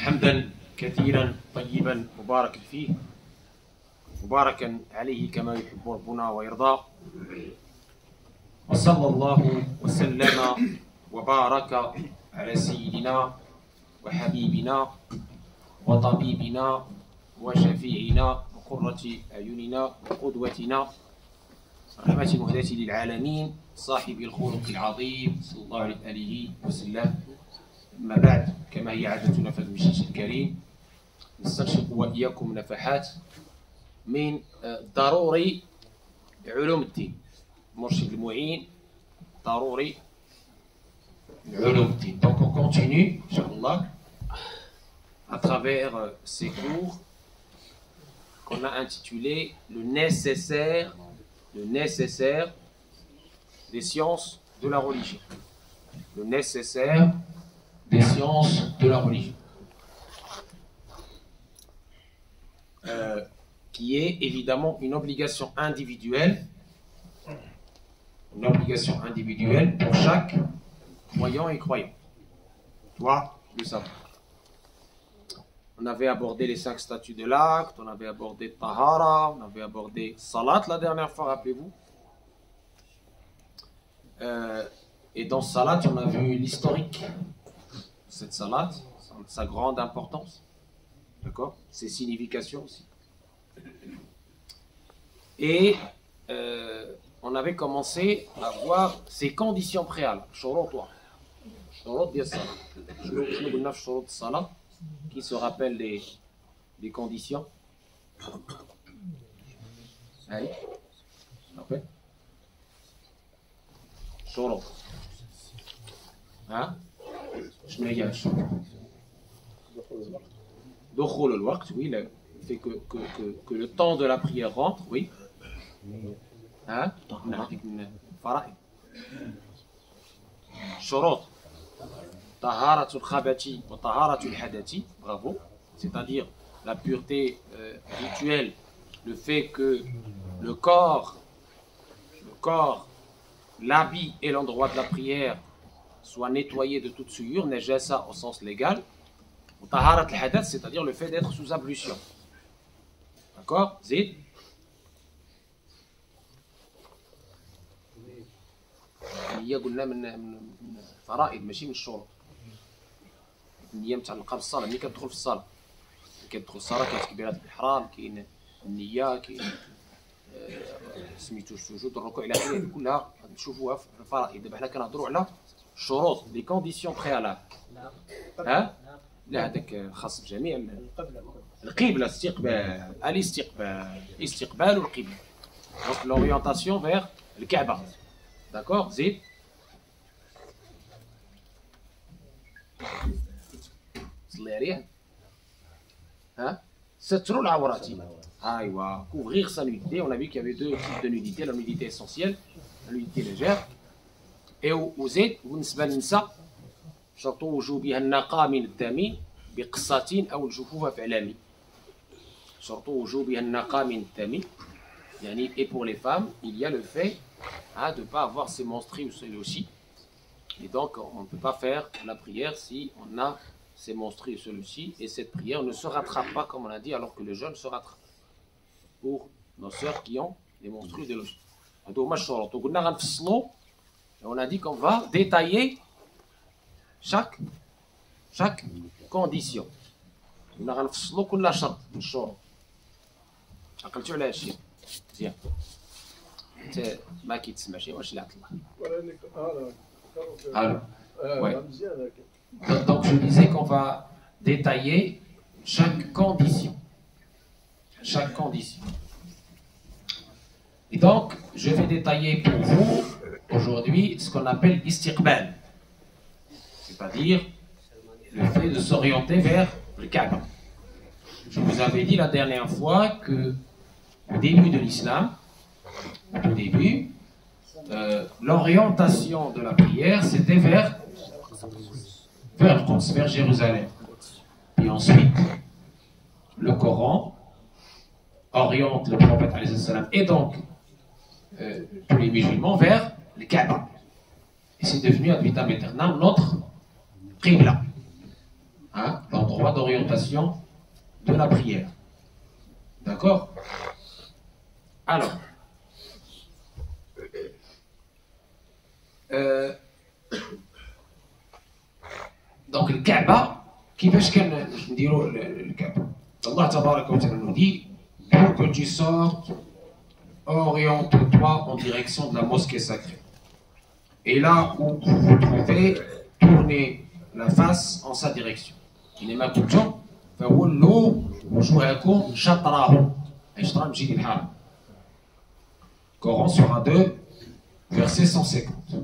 حمدا كثيرا طيبا مباركا فيه مباركا عليه كما يحب ربنا ويرضى. وصلى الله وسلم وبارك على سيدنا وحبيبنا وطبيبنا وشفيعنا وقرة أعيننا وقدوتنا رحمة المهداة للعالمين صاحب الخلق العظيم صلى الله عليه وسلم. أما بعد، كما هي عادتنا في المجلس الكريم، نستنشق وإياكم نفحات من ضروري علوم الدين. المرشد المعين ضروري علوم الدين. Donc on continue, Inch'Allah, à travers ces cours qu'on a intitulé le nécessaire des sciences de la religion. Le nécessaire des sciences de la religion. Qui est évidemment une obligation individuelle pour chaque croyant et croyant. Toi, le savoir. On avait abordé les 5 statuts de l'acte, on avait abordé Tahara, on avait abordé Salat la dernière fois, rappelez-vous. Et dans Salat, on a vu l'historique de cette Salat, sa grande importance, d'accord, ses significations aussi. Et on avait commencé à voir ses conditions préalables. Qui se rappelle les conditions? Allez, rappelle. شروط. ها؟ شنو هي الشروط؟ دخول الوقت, oui, le fait que le temps de la prière rentre, oui. ها؟ نعطيك من فرائض. شروط. طهارة الخبث وطهارة الحدث, bravo, c'est-à-dire la pureté rituelle, le fait que le corps, l'habit et l'endroit de la prière soient nettoyés de toute souillure, najasa au sens légal. طهارة الحدث, c'est-à-dire le fait d'être sous ablution. D'accord? Zid. هي قلنا من فرائض ماشي من الشروط. النية متعلقة بالصلاة. ملي كتدخل في الصلاة كاين تكبيرات الإحرام, كاين النية, كاين سميتو السجود, الركوع إلى آخره, كلها نشوفوها في الفرائض. دابا حنا كنهضروا على الشروط, لي كونديسيون بريالابل. ها؟ لا, هذاك خاص بجميع القبلة, الاستقبال والقبلة. Donc l'orientation vers le Kaaba. D'accord? Zid. صلي عليه. Hein? ستر العورات. Aïwa, couvrir sa nudité. On a vu qu'il y avait 2 types de nudité, la nudité essentielle, la nudité légère. Et au zid, بالنسبة للنساء, شرط وجوبها النقاء من الدم بقصة أو الجفوف فعلامي. شرط وجوبها النقاء من الدم. يعني, et pour les femmes, il y a le fait de ne pas avoir ses menstrues aussi. Et donc, on ne peut pas faire la prière si on a ses menstrues celui-ci. Et cette prière ne se rattrape pas, comme on a dit, alors que le jeûne se rattrape. Pour nos sœurs qui ont les menstrues de l'os. On a dit qu'on va détailler chaque condition. On a كل شرط من الشروط. عقلتوا على هادشي مزيان. انت ما كيتسمعش, واش اللي عطل الله. Donc je disais qu'on va détailler chaque condition. Et donc je vais détailler pour vous aujourd'hui ce qu'on appelle istiqbal, c'est-à-dire le fait de s'orienter vers le Kaaba. Je vous avais dit la dernière fois que au début de l'islam, l'orientation de la prière, c'était vers le Quds, vers Jérusalem. Et ensuite, le Coran oriente le prophète et donc tous les musulmans vers le Kaaba. Et c'est devenu ad vitam aeternam notre qibla. hein, l'endroit d'orientation de la prière. D'accord? Alors, donc le Kaaba, كيفاش كان نديروا الكعبة؟ الله تبارك وتعالى nous dit pour que tu sortes, oriente-toi en direction de la mosquée sacrée. Et là où vous vous trouvez, tournez la face en sa direction. إنما كنتم فولوا وجوهكم شطره أي شطر المسجد الحرام. Coran Surah 2, verset 150.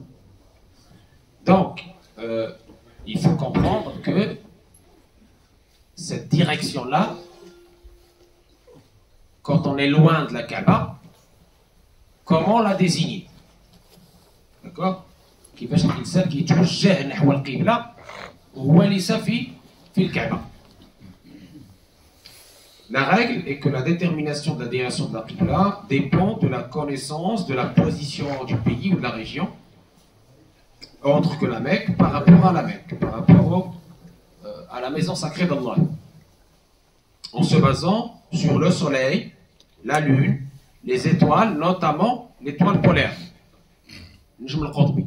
Donc, il faut comprendre que cette direction-là, quand on est loin de la Kaaba, comment la désigner? D'accord? كيفاش الإنسان كيتوجه نحو القبلة وهو ليس في الكعبة. La règle est que la détermination de la direction de la Qibla dépend de la connaissance de la position du pays ou de la région autre que la Mecque par rapport à la Mecque, par rapport à la maison sacrée d'Allah. En se basant sur le soleil, la lune, les étoiles, notamment l'étoile polaire, Najm al-Qutbi,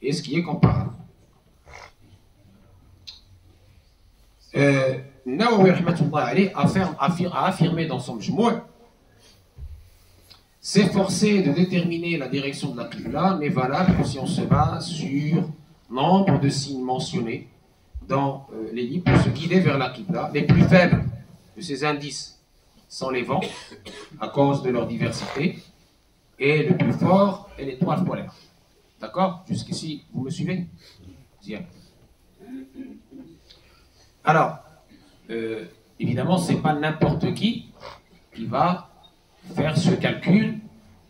et ce qui est comparable. Nawawi a affirmé dans son Majmou', s'efforcer de déterminer la direction de la Qibla n'est valable que si on se base sur nombre de signes mentionnés dans les livres pour se guider vers la Qibla. Les plus faibles de ces indices sont les vents, à cause de leur diversité, et le plus fort est l'étoile polaire. D'accord? Jusqu'ici, vous me suivez? Bien. Alors, évidemment, ce n'est pas n'importe qui va faire ce calcul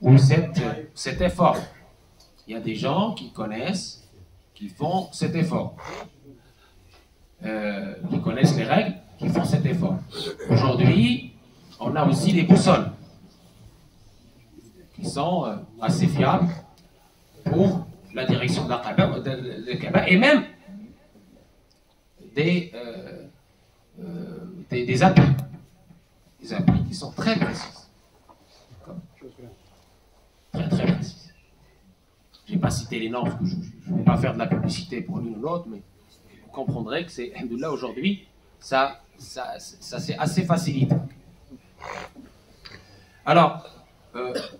ou cet effort. Il y a des gens qui connaissent, qui font cet effort, qui connaissent les règles, qui font cet effort. Aujourd'hui, on a aussi les boussoles qui sont assez fiables pour la direction de la Kaaba, et même des applis. Des applis qui sont très précises. Très très précises. Je n'ai pas cité les normes, parce que je ne vais pas faire de la publicité pour l'une ou l'autre, mais vous comprendrez que c'est, alhamdoulilah, aujourd'hui, ça c'est assez facilité. Alors,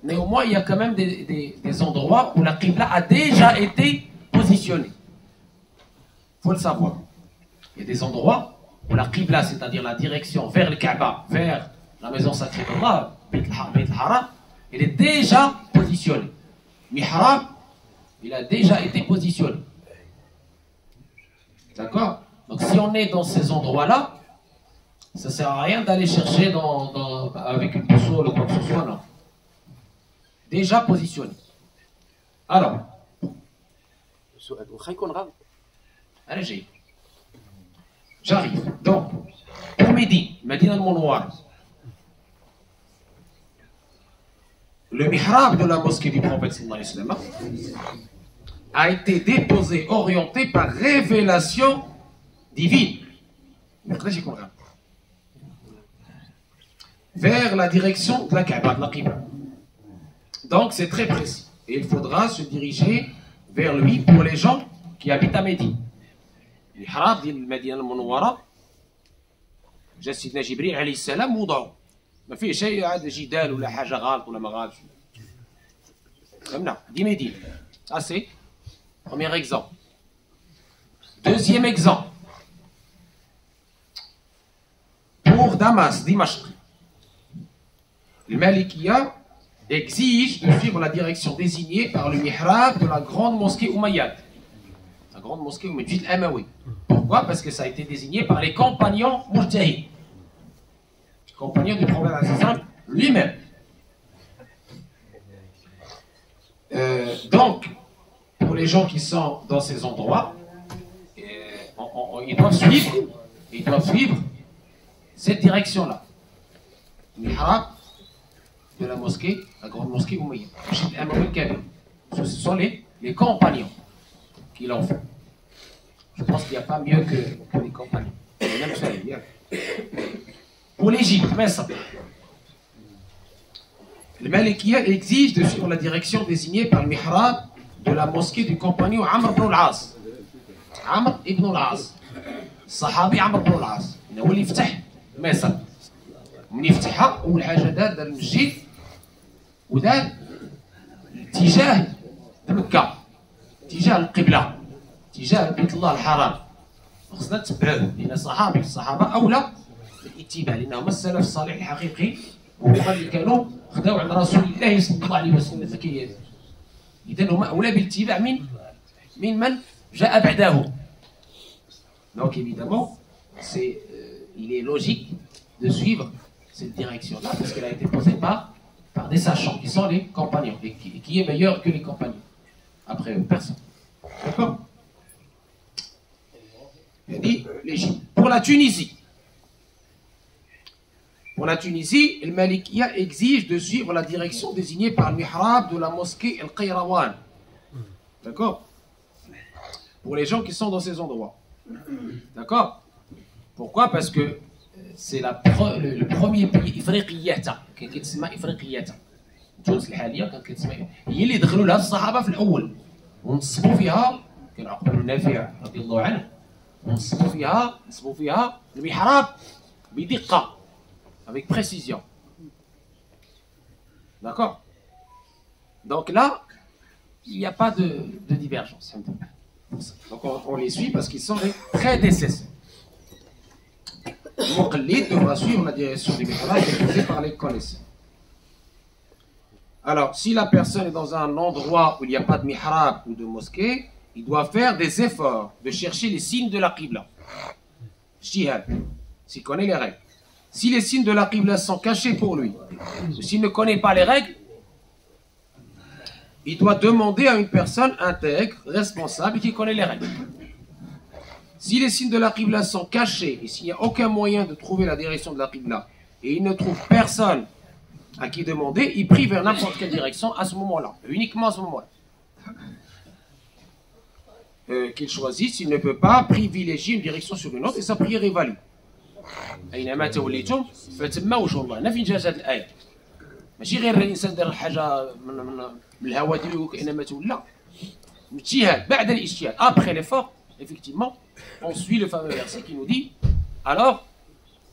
néanmoins, il y a quand même des endroits où la Qibla a déjà été positionnée. Il faut le savoir. Il y a des endroits où la Qibla, c'est-à-dire la direction vers le Kaaba, vers la maison sacrée d'Allah, Beit al-Haram, elle est déjà positionnée. Mihrab, il a déjà été positionné. D'accord? Donc si on est dans ces endroits-là, ça ne sert à rien d'aller chercher avec une boussole ou quoi que ce soit, non. Déjà positionné. Alors, allez, j'arrive. Donc, pour Médine al-Mounawwara, le mihrab de la mosquée du prophète sallallahu alayhi wa sallam a été déposé, orienté par révélation divine vers la direction de la Kaaba, de la Qibla. Donc c'est très précis. Et il faudra se diriger vers lui pour les gens qui habitent à Médine. Le mihrab de Médine al-Mounawwara, جا سيدنا جبريل عليه السلام وضعه. ما فيه شيء عاد جدال ولا حاجه غلط ولا ما غلطش. فهمنا؟ دي مدينه. Ça c'est premier exemple. Deuxième exemple. Pour Damas, Dimashq, le Malikiya exige de suivre la direction désignée par le mihrab de la grande mosquée Umayyad. La grande mosquée Umayyad al-Amawi. Pourquoi? Parce que ça a été désigné par les compagnons Mujtahid, compagnons du prophète lui-même. Donc, pour les gens qui sont dans ces endroits, ils doivent suivre cette direction-là. Mihrab de la mosquée, la grande mosquée Umayyad. Ce sont les compagnons qui l'ont fait. Je pense qu'il n'y a pas mieux que les compagnons. Même ça, pour l'Égypte, mais ça. Le Malikiya exige de suivre la direction désignée par le mihrab de la mosquée du compagnon Amr ibn al-As. Amr ibn al-As. الصحابي عمرو بن العاص هو اللي فتح مصر. من يفتحها اول حاجه دار المسجد ودار اتجاه مكه، اتجاه القبله، اتجاه بيت الله الحرام. خصنا نتبعوه لان الصحابه اولى بالاتباع لانهم السلف الصالح الحقيقي وهما اللي كانوا خداو عن رسول الله صلى الله عليه وسلم. اذا هما اولى بالاتباع من جاء بعدهم. Donc évidemment, il est logique de suivre cette direction-là parce qu'elle a été posée par des sachants qui sont les compagnons. Et qui est meilleur que les compagnons? Après eux, personne. D'accord? Il dit l'Égypte. Pour la Tunisie, le Malikiya exige de suivre la direction désignée par le mihrab de la mosquée El Qayrawan. D'accord? Pour les gens qui sont dans ces endroits. D'accord? Pourquoi? Parce que c'est le premier pays إفريقياتا كان كيتسمى إفريقياتا. تونس الحالية كانت كتسمى هي اللي دخلوا لها الصحابة في الأول ونصبوا فيها كان عقبة بن نافع رضي الله عنه ونصبوا فيها المحراب بدقة avec précision. D'accord? Donc là, il n'y a pas de divergence. Donc on les suit parce qu'ils sont des prédécesseurs. Le Muqallid devra suivre la direction du mihrab déposée par les connaisseurs. Alors, si la personne est dans un endroit où il n'y a pas de mihrab ou de mosquée, il doit faire des efforts de chercher les signes de la qibla. Jihad, s'il connaît les règles. Si les signes de la qibla sont cachés pour lui, ou s'il ne connaît pas les règles, il doit demander à une personne intègre, responsable, qui connaît les règles. Si les signes de la qibla sont cachés, et s'il n'y a aucun moyen de trouver la direction de la qibla, et il ne trouve personne à qui demander, il prie vers n'importe quelle direction à ce moment-là, uniquement à ce moment-là. Qu'il choisisse, il ne peut pas privilégier une direction sur une autre, et sa prière est valide. أينما توليتم فتما وجه الله. هنا فين جات هذه الآية؟ ماشي غير الإنسان دار حاجة من الهوى ديالو كأنما تولى. اجتهاد بعد الاجتهاد. Après l'effort, effectivement, on suit le fameux verset qui nous dit alors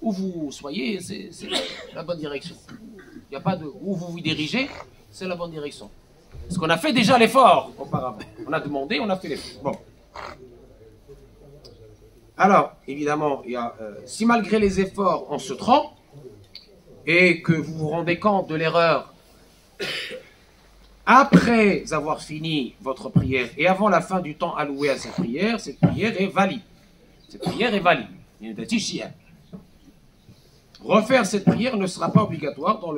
où vous soyez, c'est la bonne direction. Il n'y a pas de où vous vous dirigez, c'est la bonne direction. Parce qu'on a fait déjà l'effort auparavant. On a demandé, on a fait l'effort. Bon. Alors, évidemment, il y a, si malgré les efforts, on se trompe et que vous vous rendez compte de l'erreur après avoir fini votre prière et avant la fin du temps alloué à cette prière est valide. Cette prière est valide. Refaire cette prière ne sera pas obligatoire dans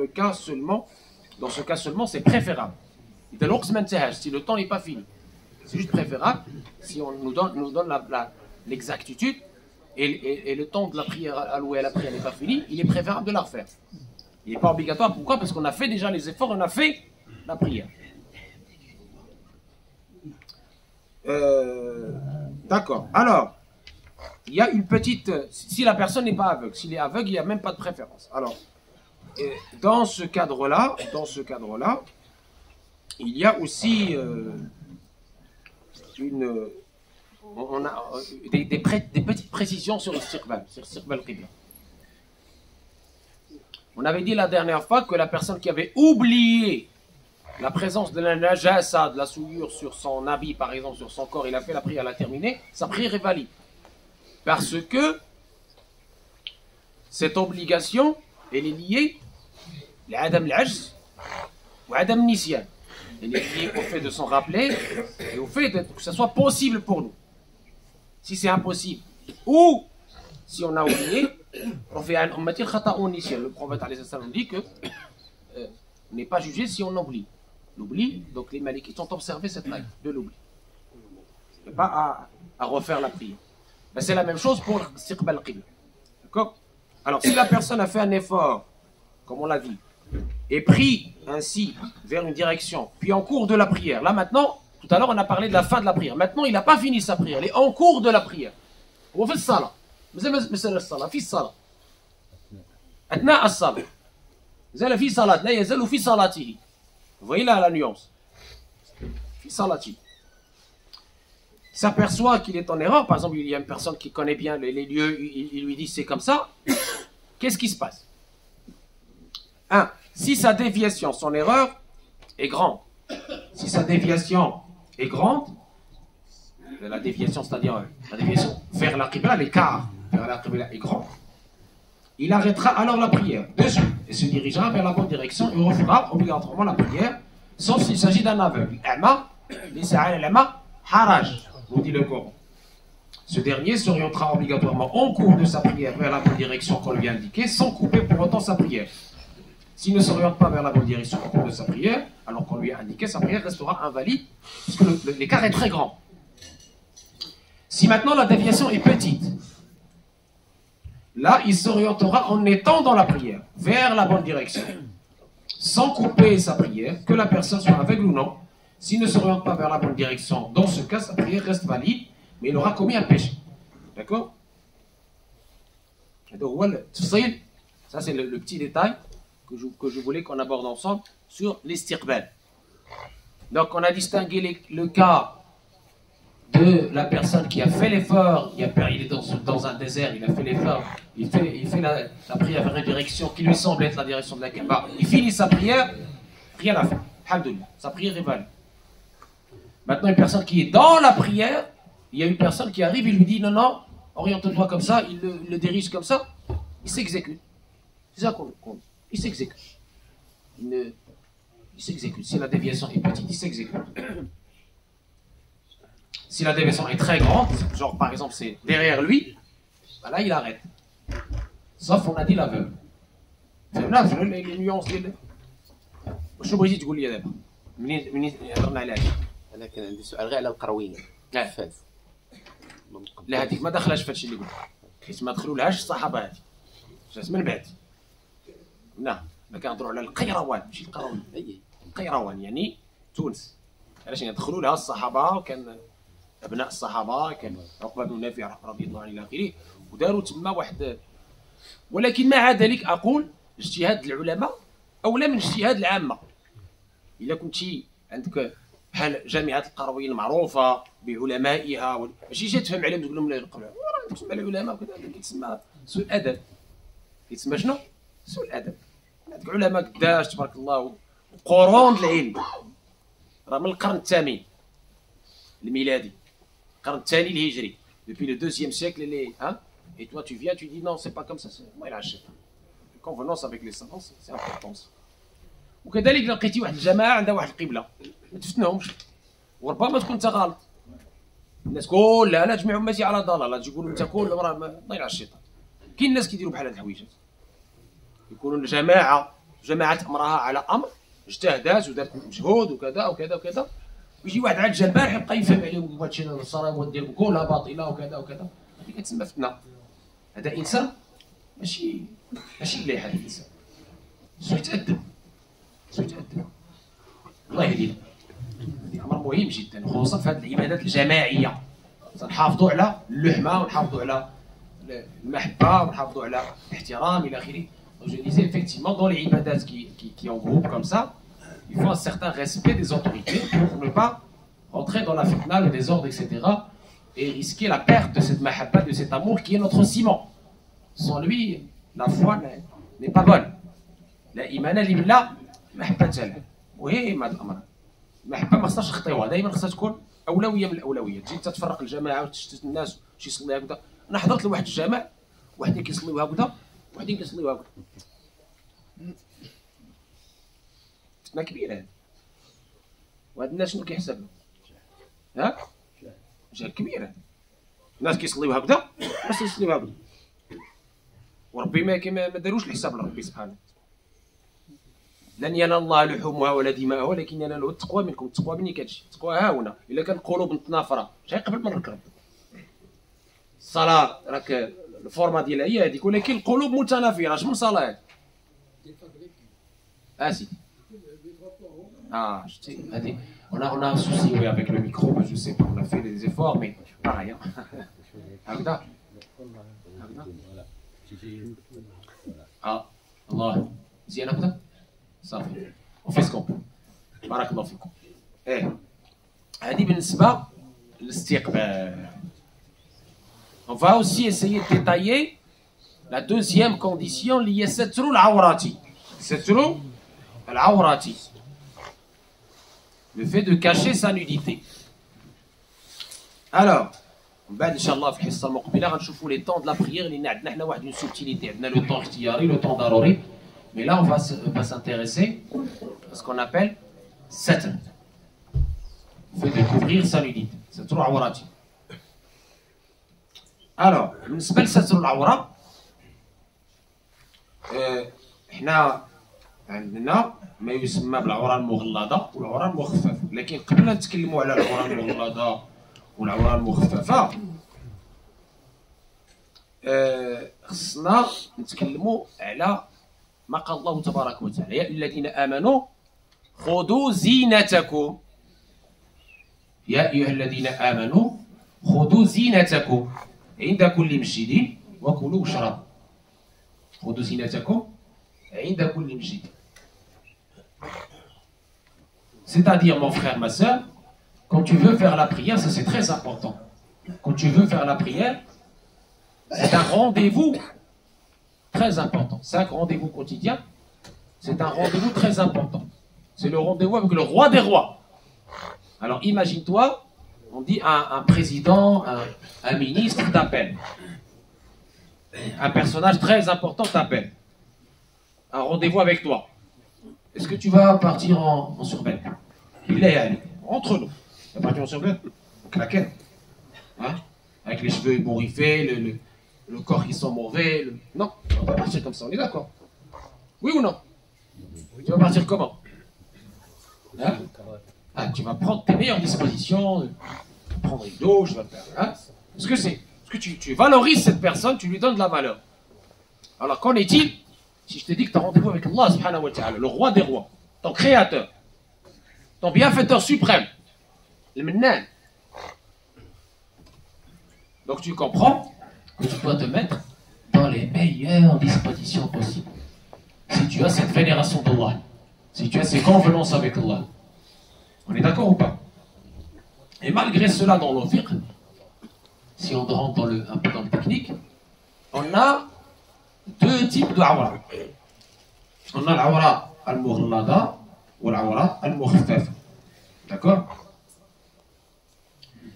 ce cas seulement, c'est préférable. Si le temps n'est pas fini, c'est juste préférable si on nous donne l'exactitude et le temps de la prière alloué à la prière n'est pas fini, il est préférable de la refaire. Il n'est pas obligatoire. Pourquoi? Parce qu'on a fait déjà les efforts, on a fait la prière. D'accord. Alors, il y a une petite... Si la personne n'est pas aveugle, s'il est aveugle, il n'y a même pas de préférence. Alors, dans ce cadre-là, il y a aussi on a des petites précisions sur le istiqbal qibla. On avait dit la dernière fois que la personne qui avait oublié la présence de la najasa, de la souillure sur son habit, par exemple, sur son corps, il a fait la prière, elle a terminé, sa prière est valide. Parce que cette obligation, elle est liée à Adam al-Ajz ou Adam Nisyan. Elle est liée au fait de s'en rappeler et au fait que ce soit possible pour nous. Si c'est impossible, ou si on a oublié, on fait un matière khata'un nisyan. Le prophète nous dit que on n'est pas jugé si on oublie. L'oubli, donc les malikites ont observé cette règle de l'oubli. Et pas à refaire la prière. Ben, c'est la même chose pour istiqbal qibla. D'accord? Alors si la personne a fait un effort, comme on l'a dit, et pris ainsi vers une direction, puis en cours de la prière, là maintenant, Tout à l'heure, on a parlé de la fin de la prière. Maintenant, il n'a pas fini sa prière. Il est en cours de la prière. On fait ça. مثل الصلاة في الصلاة أثناء الصلاة زال في صلاة لا يزال في صلاته. Vous voyez là la nuance. في صلاته. Il s'aperçoit qu'il est en erreur. Par exemple, il y a une personne qui connaît bien les lieux, il lui dit c'est comme ça. Qu'est-ce qui se passe? 1. Si sa déviation, son erreur, est grande. Si sa déviation est grande, la déviation, c'est-à-dire la déviation vers la qibla, l'écart vers la qibla est grand, il arrêtera alors la prière de suite et se dirigera vers la bonne direction et refera obligatoirement la prière, sauf s'il s'agit d'un aveugle. Nous dit le Coran. Ce dernier s'orientera obligatoirement en cours de sa prière vers la bonne direction qu'on lui a indiquée, sans couper pour autant sa prière. S'il ne s'oriente pas vers la bonne direction au cours de sa prière, alors qu'on lui a indiqué, sa prière restera invalide, puisque l'écart est très grand. Si maintenant la déviation est petite, là, il s'orientera en étant dans la prière, vers la bonne direction, sans couper sa prière, que la personne soit aveugle ou non. S'il ne s'oriente pas vers la bonne direction, dans ce cas, sa prière reste valide, mais il aura commis un péché. D'accord? Ça, c'est le petit détail que je voulais qu'on aborde ensemble sur l'istiqbal. Donc, on a distingué le cas de la personne qui a fait l'effort, il est dans un désert, il a fait l'effort, il fait la prière vers une direction qui lui semble être la direction de la Kaaba. Il finit sa prière, rien à faire. Alhamdoulilah, sa prière est valide. Maintenant, une personne qui est dans la prière, il y a une personne qui arrive, il lui dit non, oriente-toi comme ça, il le dirige comme ça, il s'exécute. C'est ça qu'on dit. Il s'exécute. Il s'exécute. Si la déviation est petite, il s'exécute. Si la déviation est très grande, genre par exemple c'est derrière lui, ben là il arrête. Sauf on a dit l'aveugle. فهمنا les nuances ديال شنو بغيتي تقول لي دابا منين هضرنا على هذا. انا كان عندي سؤال غير على القرويين فاز لا هذيك ما دخلهاش في هادشي اللي قلت حيت ما دخلولهاش الصحابه هذه جات من بعد. لا كنهضروا على القيروان ماشي القرويين. القيروان يعني تونس علاش يدخلوا لها الصحابه وكان ابناء الصحابه كان عقبه بن نافع رضي الله عنه الى اخره وداروا تما واحد. ولكن مع ذلك اقول اجتهاد العلماء اولى من اجتهاد العامه. اذا كنتي عندك بحال جامعه القرويين المعروفه بعلمائها ماشي جاي تفهم عليهم تقول لهم لا القرآن عندك تسمع العلماء وكذا كيتسمى سوء الادب. كيتسمى شنو؟ سوء الادب. عندك علماء قداش تبارك الله قرون العلم راه من القرن الثامن الميلادي القرن الثاني الهجري depuis le 2e siècle et toi tu viens tu dis non c'est pas comme ça moi il achète convenance avec les savants c'est important. وكذلك لقيتي واحد الجماعه عندها واحد القبله ما تفتناهمش وربما تكون انت غلط. الناس كلها لا جميع امتي على ضلاله تقولوا انت كل راه ضايع على الشيطان. كاين الناس كيديروا بحال هاد الحويجات يكونوا جماعه امرها على امر اجتهدات ودارت مجهود وكذا وكذا وكذا ويجي واحد عاد جا البارح يبقى يفهم عليهم هادشي الصلاه ديالكم كلها باطله وكذا وكذا. هذه كتسمى فتنه. هذا انسان ماشي مليح. هذا الانسان سوء يتادب الله يهدينا. هذا امر مهم جدا خصوصا في هذه العبادات الجماعيه. نحافظوا على اللحمه ونحافظوا على المحبه ونحافظوا على الاحترام الى اخره. Donc je disais effectivement dans les ibadats qui en groupe comme ça, il faut un certain respect des autorités pour ne pas rentrer dans la fitna, le désordre, etc. et risquer la perte de cette mahabba, de cet amour qui est notre ciment. Sans lui, la foi n'est pas bonne. La imana lillah mahabba jalal. وهي هذا الامر المحبه ما خصهاش نخطيوها دائما خصها تكون اولويه من الاولويات. تجي تفرق الجماعه وتشتت الناس شي يصلي هكذا. انا حضرت لواحد الجماعه وحدين كيصليو هكذا وحدين كيصليو هكذا. فتنه كبيره هذه. وهاد الناس شنو كيحسبوا؟ ها؟ جهل كبير. الناس كيصليو هكذا الناس كيصليو هكذا وربي ما داروش الحساب لربي سبحانه. لن ينال الله لحومها ولا دماءها ولكن يناله التقوى منكم. التقوى مني كتجي التقوى ها هنا. الا كان القلوب متنافره شحال قبل ما نركب الصلاه راك الفورما ديالها هي هذيك ولكن القلوب متنافره. اش من صلاه سيدي شتي هذه On a un souci oui, avec le micro, je sais pas, on a fait des efforts, mais pareil. Hein. Agda. Ah, Allah. زين أبدا؟ صافي. On fait ce qu'on peut. بارك الله فيكم. هذه بالنسبة للاستقبال. On va aussi essayer de détailler la deuxième condition liée à ستر العورات. ستر العورات. Le fait de cacher sa nudité. Alors, بعد ان شاء الله في الحصه المقبله غنشوفوا لي طون de la prière اللي عندنا حنا واحد une subtilité, عندنا le temps اختياري, le temps ضروري. Mais là on va s'intéresser à ce qu'on appelle satr. Le fait de couvrir sa nudité. ستر عوراتي. Alors, بالنسبه لستر العوره احنا عندنا ما يسمى بالعوره المغلظه والعوره المخففه، لكن قبل ما نتكلموا على العوره المغلظه والعوره المخففه خصنا نتكلموا على ما قال الله تبارك وتعالى: يا الذين امنوا خذوا زينتكم. يا ايها الذين امنوا خذوا زينتكم عند كل مسجد وكلوا واشربوا. خذوا زينتكم عند كل مسجد. C'est-à-dire, mon frère, ma soeur, quand tu veux faire la prière, ça c'est très important. Quand tu veux faire la prière, c'est un rendez-vous très important. 5 rendez-vous quotidiens, c'est un rendez-vous très important. C'est le rendez-vous avec le roi des rois. Alors imagine-toi, on dit un président, un ministre t'appelle. Un personnage très important t'appelle. Un rendez-vous avec toi. Est-ce que tu vas partir en survêt? Il est allé. Entre nous. Tu vas partir en survêt? Claquette. Hein? Avec les cheveux ébouriffés, le corps qui sent mauvais. Non, tu vas pas partir comme ça, on est d'accord? Oui ou non? Tu vas partir comment? Hein? Ah, tu vas prendre tes meilleures dispositions, tu vas prendre une douche, tu vas faire. Hein? Est-ce que tu valorises cette personne, tu lui donnes de la valeur. Alors qu'en est-il si je te dis que tu as rendez-vous avec Allah subhanahu wa ta'ala, le roi des rois, ton créateur, ton bienfaiteur suprême, le Mannan. Donc tu comprends que tu dois te mettre dans les meilleures dispositions possibles. Si tu as cette vénération d'Allah, si tu as ces convenances avec Allah. On est d'accord ou pas? Et malgré cela, dans le fiqh, si on rentre un peu dans le technique, on a 2 types de awra. On a l'awra al-mughlada ou l'awra al-mukhaffafa. D'accord?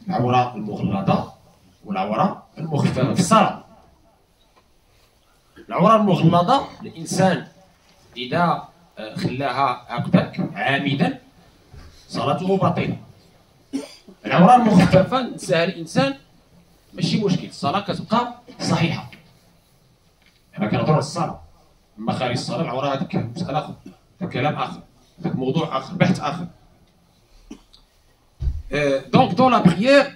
L'awra al-mughlada ou l'awra al-mukhaffafa. في الصلاة. العورة المغلظة الإنسان إذا خلاها هكذاك عامدا صلاته باطلة. العورة المخففة نساها الإنسان ماشي مشكل، الصلاة كتبقى صحيحة. حنا كنهضروا على الصلاة، أما خارج الصلاة العورة هذيك مسألة أخرى، هذاك كلام آخر، هذاك موضوع آخر، بحث آخر. Donc dans la prière,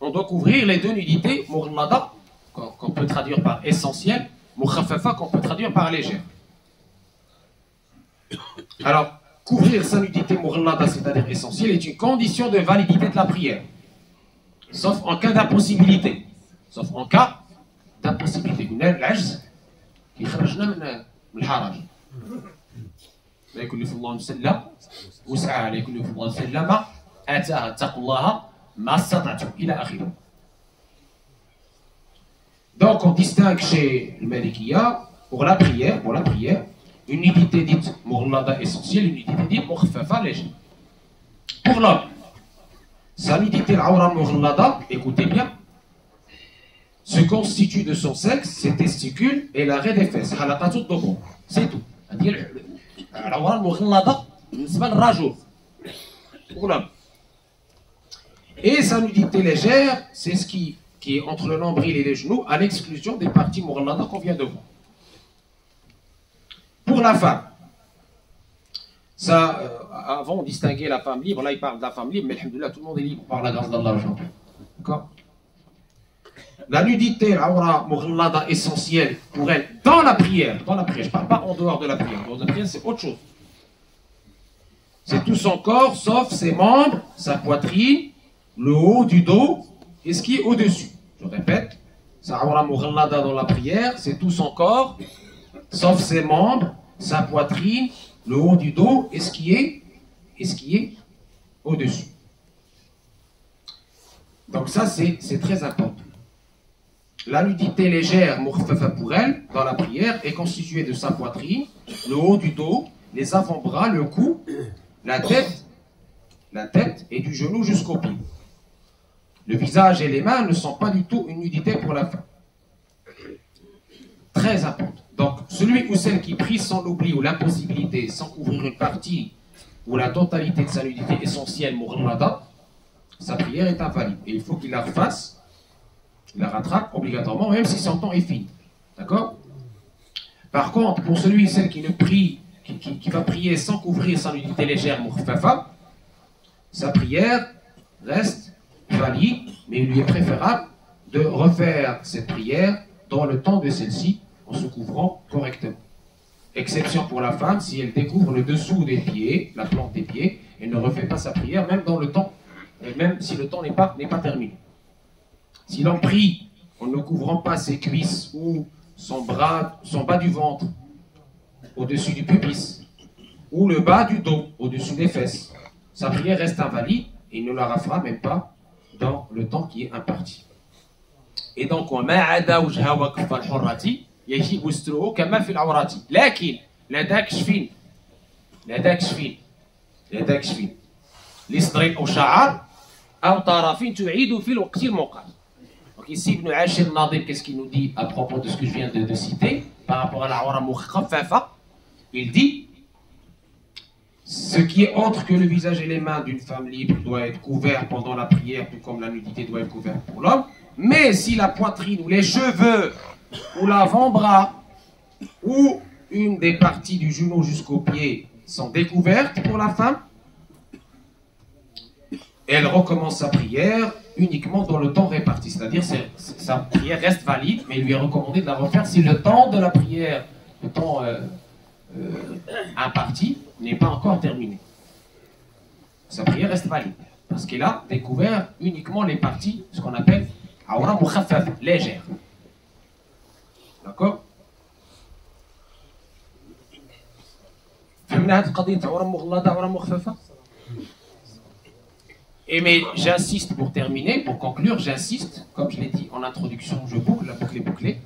on doit couvrir les 2 nudités, mughlada, qu'on peut traduire par essentiel, mukhaffafa, qu'on peut traduire par légère. Alors, couvrir sa nudité mughlada, c'est-à-dire essentielle, est une condition de validité de la prière. Sauf en cas d'impossibilité. Sauf en cas d'impossibilité. قلنا العجز يخرجنا من الحرج. لا يكلف الله نفسا إلا وسعها، لا يكلف الله نفسا إلا ما آتاها، اتقوا الله ما استطعتم إلى آخره. Donc on distingue chez le Malikiya pour la prière, une nudité dite mughlada essentielle, une nudité dite mukhaffafa légère. Pour l'homme, sa nudité al-awra mughlada, écoutez bien, se constitue de son sexe, ses testicules et l'arrêt des fesses. halaqatu ad-dubur. C'est tout. C'est-à-dire al-awra mughlada بالنسبة للرجل. Pour l'homme. Et sa nudité légère, c'est ce qui est entre le nombril et les genoux, à l'exclusion des parties mughlada qu'on vient de voir. Pour la femme, ça, avant on distinguait la femme libre, là il parle de la femme libre, mais alhamdoulilah, tout le monde est libre par la grâce d'Allah aujourd'hui. D'accord? La nudité, l'awra mughlada essentielle pour elle, dans la prière, je ne parle pas en dehors de la prière, en dehors de la prière c'est autre chose. C'est tout son corps, sauf ses membres, sa poitrine, le haut du dos et ce qui est au-dessus. Je répète, sa awra mughallada dans la prière, c'est tout son corps, sauf ses membres, sa poitrine, le haut du dos et ce qui est au-dessus. Donc ça, c'est très important. La nudité légère, mukhfafa pour elle, dans la prière, est constituée de sa poitrine, le haut du dos, les avant-bras, le cou, la tête et du genou jusqu'au pied. Le visage et les mains ne sont pas du tout une nudité pour la femme. Très important. Donc, celui ou celle qui prie sans l'oubli ou l'impossibilité, sans couvrir une partie ou la totalité de sa nudité essentielle, mughallada, sa prière est invalide. Et il faut qu'il la refasse, il la rattrape obligatoirement, même si son temps est fini. D'accord? Par contre, pour celui ou celle qui ne prie, qui va prier sans couvrir sa nudité légère, mukhfafa, sa prière reste valide, mais il lui est préférable de refaire cette prière dans le temps de celle-ci, en se couvrant correctement. Exception pour la femme, si elle découvre le dessous des pieds, la plante des pieds, elle ne refait pas sa prière, même dans le temps, et même si le temps n'est pas terminé. Si l'on prie en ne couvrant pas ses cuisses ou son bas du ventre au-dessus du pubis, ou le bas du dos au-dessus des fesses, sa prière reste invalide et il ne la refera même pas dans le temps qui est imparti. Et donc, يجب ستره كما في العورات لكن لدى كشفين لصدر أو شعر أو طرف تعيد في الوقت الموقع. Donc ici Ibn Ashir Nadim, qu'est-ce qu'il nous dit à propos de ce que je viens de citer par rapport à la awra mukhaffafa? Il dit ce qui est autre que le visage et les mains d'une femme libre doit être couvert pendant la prière, tout comme la nudité doit être couverte pour l'homme. Mais si la poitrine ou les cheveux ou l'avant-bras ou une des parties du genou jusqu'au pied sont découvertes pour la femme, elle recommence sa prière uniquement dans le temps réparti. C'est-à-dire sa prière reste valide, mais il lui est recommandé de la refaire si le temps de la prière, le temps imparti, n'est pas encore terminé. Sa prière reste valide, parce qu'elle a découvert uniquement les parties, ce qu'on appelle awra mukhaffaf, légère. D'accord? Et mais j'insiste pour terminer, pour conclure, j'insiste, comme je l'ai dit en introduction, je boucle, la boucle est bouclée.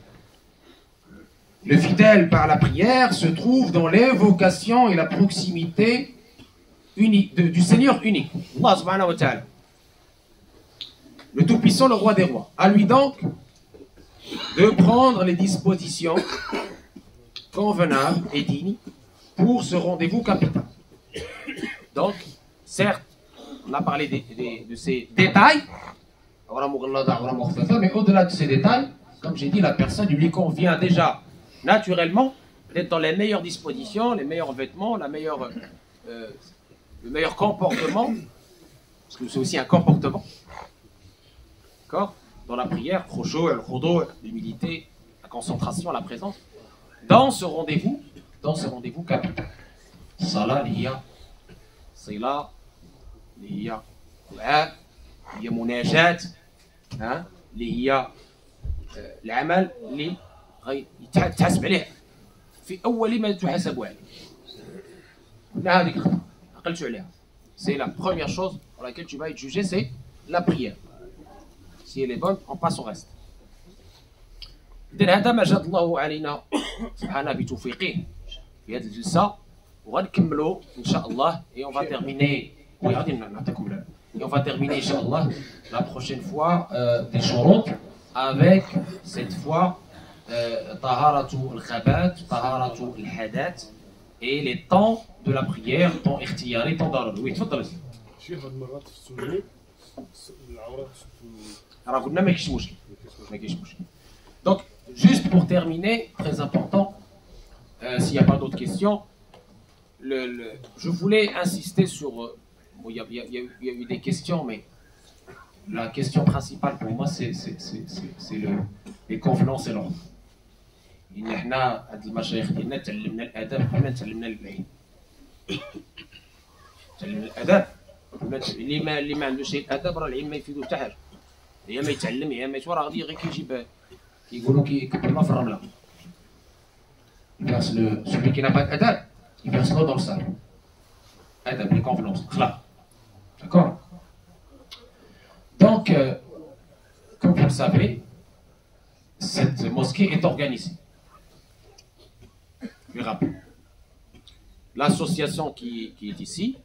Le fidèle par la prière se trouve dans l'évocation et la proximité unique, du Seigneur unique, Allah subhanahu wa ta'ala. Le Tout-Puissant, le Roi des Rois. À lui donc de prendre les dispositions convenables et dignes pour ce rendez-vous capital. Donc, certes, on a parlé de ces détails, mais au-delà de ces détails, comme j'ai dit, la personne lui convient déjà naturellement d'être dans les meilleures dispositions, les meilleurs vêtements, le meilleur comportement, parce que c'est aussi un comportement. D'accord? Dans la prière, l'humilité, la concentration, la présence, dans ce rendez-vous capital. Salat, liya, sila, liya, Qur'an, liya munajat, liya العمل اللي تحاسب عليه في أول ما تحاسب عليه. قلنا هذيك عقلتوا عليها. C'est la première chose pour laquelle tu vas être jugé, c'est la prière. Si elle est bonne, on passe au reste. إذن هذا ما جاد الله علينا سبحانه بتوفيقه في هذه الجلسة وغنكملوا إن شاء الله et on va terminer et on va terminer إن شاء الله la prochaine fois des shurut avec cette fois طهارة الخبات طهارة الحدث et les temps de la prière, temps اختياري, temps ضروري. Oui, تفضل. شيخ هاد المرات في السنة العورات راه قلنا ما كاينش مشكل. Donc, juste pour terminer, très important, s'il n'y a pas d'autres questions, je voulais insister sur... Bon, il y a eu des questions, mais la question principale pour moi, c'est les convenances et l'ordre. حنا هاد المشايخ ديالنا تعلمنا الادب قبل ما تعلمنا العلم. تعلم الاداب اللي ما عندوش الاداب راه العلم ما يفيدو حتى حاجه يا ما يتعلم يا ما راه غادي غير كيجيب كيقولوا كيكب الماء في الرمله celui qui n'a pas d'adab il verse l'eau dans le sable adab les convenances akhlaq d'accord donc comme vous le savez cette mosquée est organisée je vais rappeler l'association qui est ici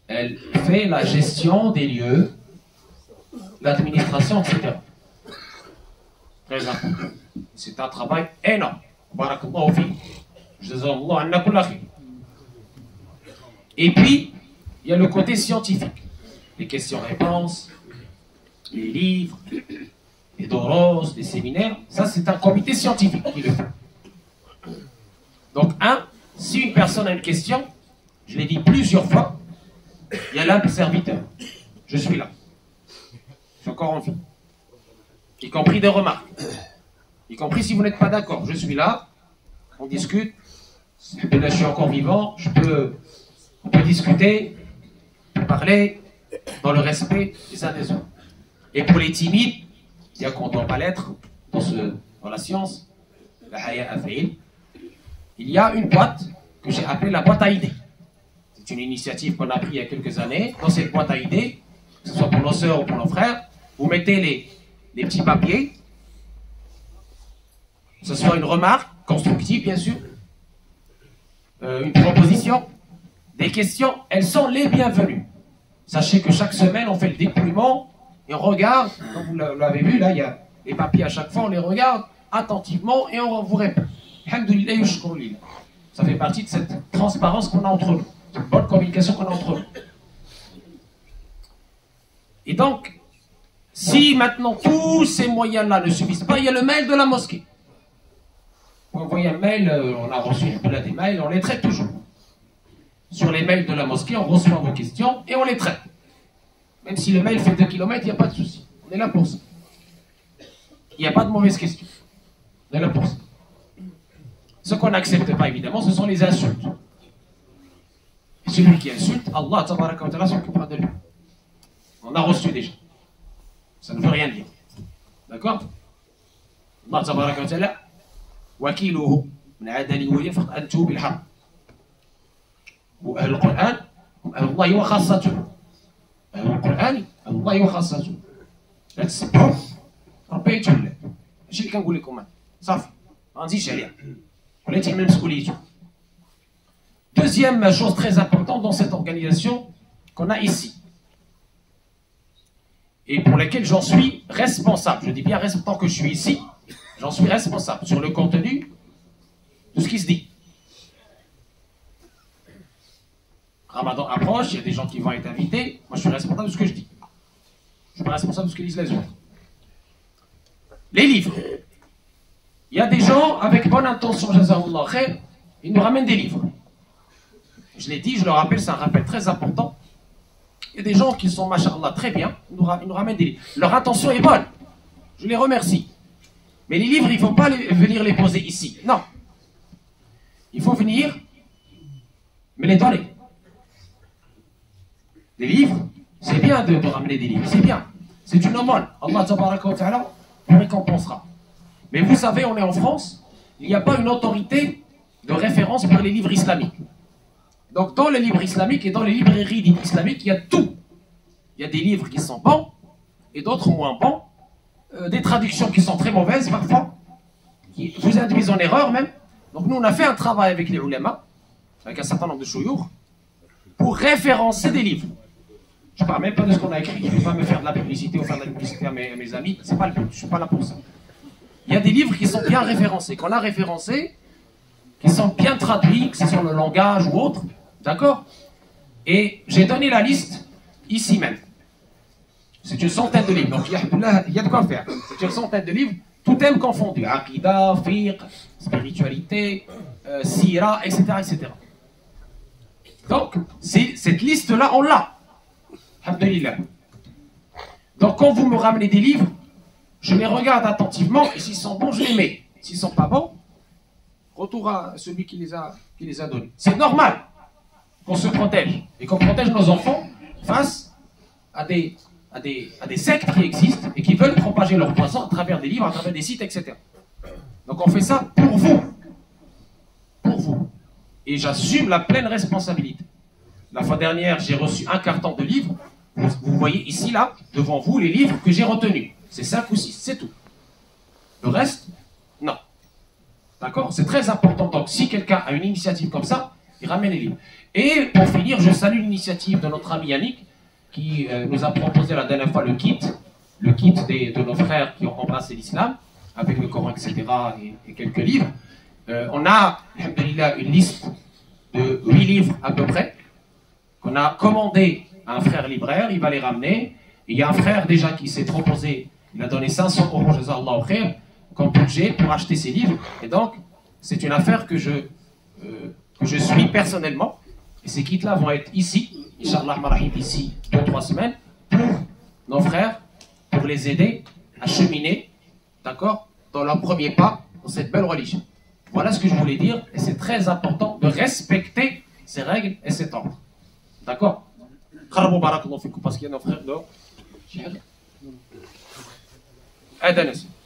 elle fait la gestion des lieux l'administration etc très important c'est un travail énorme barakallahu fi jazakallahu anna kull khair et puis il y a le côté scientifique les questions-réponses les livres les doros les séminaires ça c'est un comité scientifique qui le fait donc si une personne a une question je l'ai dit plusieurs fois il y a l'un des serviteurs je suis là je suis encore en vie y compris des remarques y compris si vous n'êtes pas d'accord. Je suis là, on discute, là je suis encore vivant, on peut discuter, on peut parler dans le respect des uns des autres. Et pour les timides, bien qu'on ne doit pas l'être dans la science, la haya afil, il y a une boîte que j'ai appelée la boîte à idées. C'est une initiative qu'on a prise il y a quelques années. Dans cette boîte à idées, que ce soit pour nos sœurs ou pour nos frères, vous mettez les petits papiers, que ce soit une remarque constructive, bien sûr, une proposition, des questions, elles sont les bienvenues. Sachez que chaque semaine, on fait le dépouillement et on regarde, comme vous l'avez vu, là, il y a les papiers à chaque fois, on les regarde attentivement et on vous répond. Alhamdulillah, yushkurulillah. Ça fait partie de cette transparence qu'on a entre nous, cette bonne communication qu'on a entre nous. Et donc, si maintenant tous ces moyens-là ne suffisent pas, il y a le mail de la mosquée. Vous envoyez un mail, on a reçu des mails, on les traite toujours. Sur les mails de la mosquée, on reçoit vos questions et on les traite. Même si le mail fait 2 km, il n'y a pas de souci. On est là pour ça. Il n'y a pas de mauvaises questions. On est là pour ça. Ce qu'on n'accepte pas, évidemment, ce sont les insultes. Et celui qui insulte, Allah tabaraka wa ta'ala s'occupera de lui. On a reçu déjà. Ça ne veut rien dire. D'accord? Allah tabaraka wa ta'ala وكيله من عاد لي وليا فقد أنته بالحق وأهل القرآن هم أهل الله وخاصته أهل القرآن أهل الله وخاصته لا تسبحوا ربي يتولى ماشي اللي كنقول لكم أنا صافي ما نزيدش عليها ولا يتحمل مسؤوليته. Deuxième chose très importante dans cette organisation qu'on a ici et pour laquelle j'en suis responsable, je dis bien tant que je suis ici, j'en suis responsable sur le contenu de ce qui se dit. Ramadan approche, il y a des gens qui vont être invités. Moi, je suis responsable de ce que je dis. Je ne suis pas responsable de ce que disent les autres. Les livres. Il y a des gens avec bonne intention, jazakallah khair, ils nous ramènent des livres. Je l'ai dit, je le rappelle, c'est un rappel très important. Il y a des gens qui sont, machallah, très bien, ils nous ramènent des livres. Leur intention est bonne. Je les remercie. Mais les livres, il ne faut pas venir les poser ici. Non. Il faut venir me les donner. Les livres, c'est bien de ramener des livres, c'est bien. C'est une aumône. Allah tabaraka wa ta'ala vous récompensera. Mais vous savez, on est en France, il n'y a pas une autorité de référence pour les livres islamiques. Donc dans les livres islamiques et dans les librairies islamiques, il y a tout. Il y a des livres qui sont bons et d'autres moins bons. Des traductions qui sont très mauvaises parfois, qui vous induisent en erreur même. Donc nous on a fait un travail avec les ulama, avec un certain nombre de chouyours, pour référencer des livres. Je ne parle même pas de ce qu'on a écrit, je ne vais pas me faire de la publicité ou faire de la publicité à mes amis, c'est pas le but, je ne suis pas là pour ça. Il y a des livres qui sont bien référencés, qu'on a référencés, qui sont bien traduits, que ce soit le langage ou autre, d'accord? Et j'ai donné la liste ici même. C'est une centaine de livres, donc il y a de quoi faire. C'est une centaine de livres, tout thème confondu. Aqidah, fiqh, spiritualité, sira, etc., etc. Donc, cette liste-là, on l'a. Alhamdulillah. Donc, quand vous me ramenez des livres, je les regarde attentivement, et s'ils sont bons, je les mets. S'ils ne sont pas bons, retour à celui qui les a donnés. C'est normal. qu'on se protège et qu'on protège nos enfants face à des sectes qui existent et qui veulent propager leur poison à travers des livres, à travers des sites, etc. Donc on fait ça pour vous. Pour vous. Et j'assume la pleine responsabilité. La fois dernière, j'ai reçu un carton de livres. Vous voyez ici, là, devant vous, les livres que j'ai retenus. C'est 5 ou 6, c'est tout. Le reste, non. D'accord? C'est très important. Donc, si quelqu'un a une initiative comme ça, il ramène les livres. Et pour finir, je salue l'initiative de notre ami Yannick, qui nous a proposé la dernière fois le kit de nos frères qui ont embrassé l'islam, avec le Coran, etc., et quelques livres. On a, alhamdoulilah, une liste de 8 livres à peu près, qu'on a commandé à un frère libraire, il va les ramener. Il y a un frère déjà qui s'est proposé, il a donné 500 € Jazallahu khair, comme budget pour acheter ces livres. Et donc, c'est une affaire que je suis personnellement. Et ces kits-là vont être ici, Inch'Allah Marahim, d'ici 2-3 semaines, pour nos frères, pour les aider à cheminer, d'accord, dans leur premier pas dans cette belle religion. Voilà ce que je voulais dire, et c'est très important de respecter ces règles et cet ordre. D'accord? Parce qu'il y a nos frères dehors. Aide-nous.